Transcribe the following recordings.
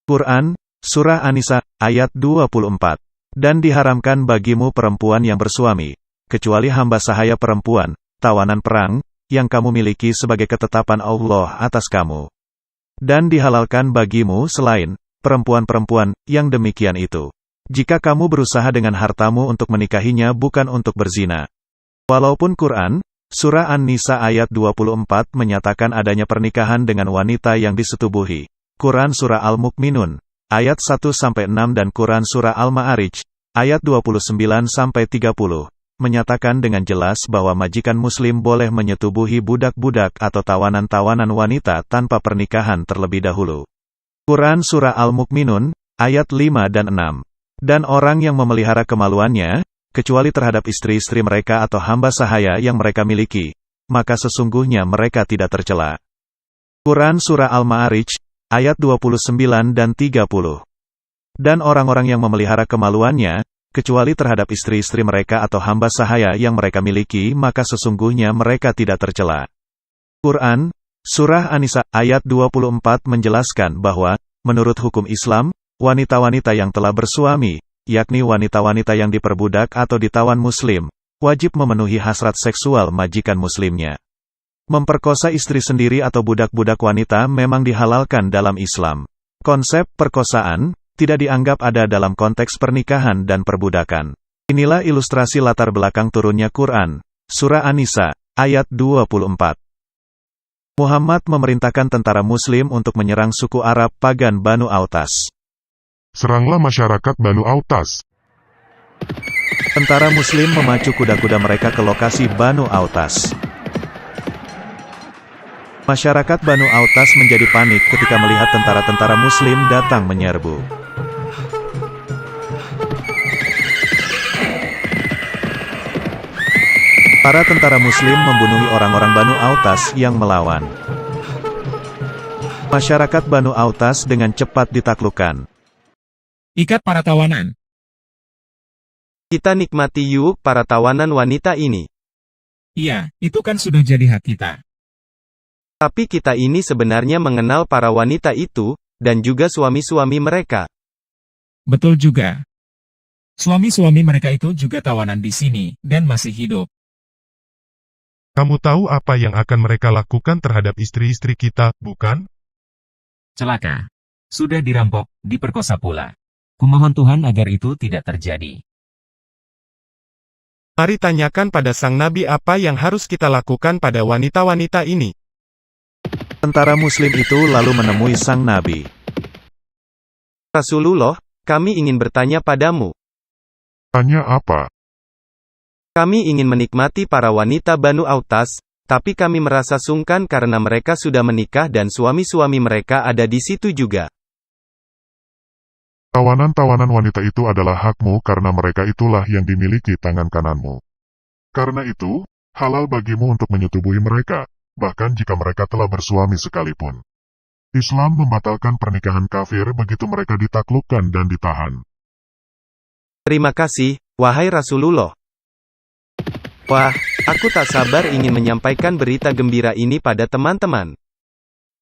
Quran, Surah An-Nisa, ayat 24. Dan diharamkan bagimu perempuan yang bersuami, kecuali hamba sahaya perempuan, tawanan perang, yang kamu miliki sebagai ketetapan Allah atas kamu. Dan dihalalkan bagimu selain perempuan-perempuan yang demikian itu, jika kamu berusaha dengan hartamu untuk menikahinya bukan untuk berzina. Walaupun Quran, Surah An-Nisa ayat 24 menyatakan adanya pernikahan dengan wanita yang disetubuhi. Quran Surah Al-Mu'minun, ayat 1-6 dan Quran Surah Al-Ma'arij, ayat 29-30, menyatakan dengan jelas bahwa majikan muslim boleh menyetubuhi budak-budak atau tawanan-tawanan wanita tanpa pernikahan terlebih dahulu. Quran Surah Al-Mu'minun, ayat 5 dan 6. Dan orang yang memelihara kemaluannya, kecuali terhadap istri-istri mereka atau hamba sahaya yang mereka miliki, maka sesungguhnya mereka tidak tercela. Quran Surah Al-Ma'arij, ayat 29 dan 30. Dan orang-orang yang memelihara kemaluannya, kecuali terhadap istri-istri mereka atau hamba sahaya yang mereka miliki, maka sesungguhnya mereka tidak tercela. Quran, Surah An-Nisa, ayat 24 menjelaskan bahwa, menurut hukum Islam, wanita-wanita yang telah bersuami, yakni wanita-wanita yang diperbudak atau ditawan muslim, wajib memenuhi hasrat seksual majikan muslimnya. Memperkosa istri sendiri atau budak-budak wanita memang dihalalkan dalam Islam. Konsep perkosaan tidak dianggap ada dalam konteks pernikahan dan perbudakan. Inilah ilustrasi latar belakang turunnya Quran, Surah An-Nisa, ayat 24. Muhammad memerintahkan tentara muslim untuk menyerang suku Arab pagan Banu Autas. Seranglah masyarakat Banu Autas. Tentara muslim memacu kuda-kuda mereka ke lokasi Banu Autas. Masyarakat Banu Autas menjadi panik ketika melihat tentara-tentara muslim datang menyerbu. Para tentara muslim membunuh orang-orang Banu Autas yang melawan. Masyarakat Banu Autas dengan cepat ditaklukkan. Ikat para tawanan. Kita nikmati yuk para tawanan wanita ini. Iya, itu kan sudah jadi hak kita. Tapi kita ini sebenarnya mengenal para wanita itu, dan juga suami-suami mereka. Betul juga. Suami-suami mereka itu juga tawanan di sini, dan masih hidup. Kamu tahu apa yang akan mereka lakukan terhadap istri-istri kita, bukan? Celaka. Sudah dirampok, diperkosa pula. Kumohon Tuhan agar itu tidak terjadi. Mari tanyakan pada sang Nabi apa yang harus kita lakukan pada wanita-wanita ini. Tentara muslim itu lalu menemui sang Nabi. Rasulullah, kami ingin bertanya padamu. Tanya apa? Kami ingin menikmati para wanita Banu Autas, tapi kami merasa sungkan karena mereka sudah menikah dan suami-suami mereka ada di situ juga. Tawanan-tawanan wanita itu adalah hakmu karena mereka itulah yang dimiliki tangan kananmu. Karena itu, halal bagimu untuk menyetubuhi mereka, bahkan jika mereka telah bersuami sekalipun. Islam membatalkan pernikahan kafir begitu mereka ditaklukkan dan ditahan. Terima kasih, wahai Rasulullah. Wah, aku tak sabar ingin menyampaikan berita gembira ini pada teman-teman.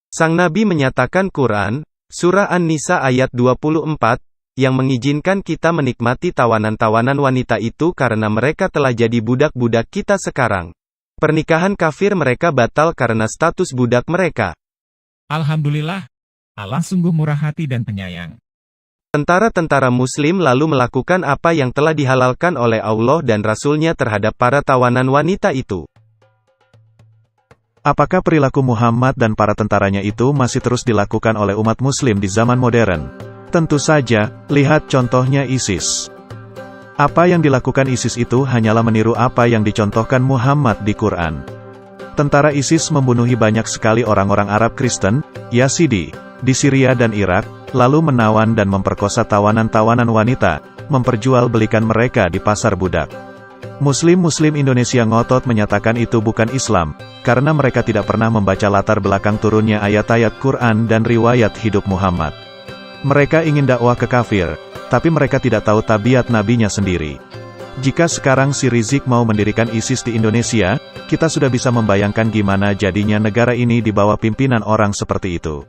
Sang Nabi menyatakan Quran, Surah An-Nisa ayat 24, yang mengizinkan kita menikmati tawanan-tawanan wanita itu karena mereka telah jadi budak-budak kita sekarang. Pernikahan kafir mereka batal karena status budak mereka. Alhamdulillah. Allah sungguh murah hati dan penyayang. Tentara-tentara muslim lalu melakukan apa yang telah dihalalkan oleh Allah dan Rasul-Nya terhadap para tawanan wanita itu. Apakah perilaku Muhammad dan para tentaranya itu masih terus dilakukan oleh umat muslim di zaman modern? Tentu saja, lihat contohnya ISIS. Apa yang dilakukan ISIS itu hanyalah meniru apa yang dicontohkan Muhammad di Quran. Tentara ISIS membunuhi banyak sekali orang-orang Arab Kristen, Yazidi, di Syria dan Irak, lalu menawan dan memperkosa tawanan-tawanan wanita, memperjualbelikan mereka di pasar budak. Muslim-Muslim Indonesia ngotot menyatakan itu bukan Islam, karena mereka tidak pernah membaca latar belakang turunnya ayat-ayat Quran dan riwayat hidup Muhammad. Mereka ingin dakwah ke kafir, tapi mereka tidak tahu tabiat nabinya sendiri. Jika sekarang si Rizik mau mendirikan ISIS di Indonesia, kita sudah bisa membayangkan gimana jadinya negara ini di bawah pimpinan orang seperti itu.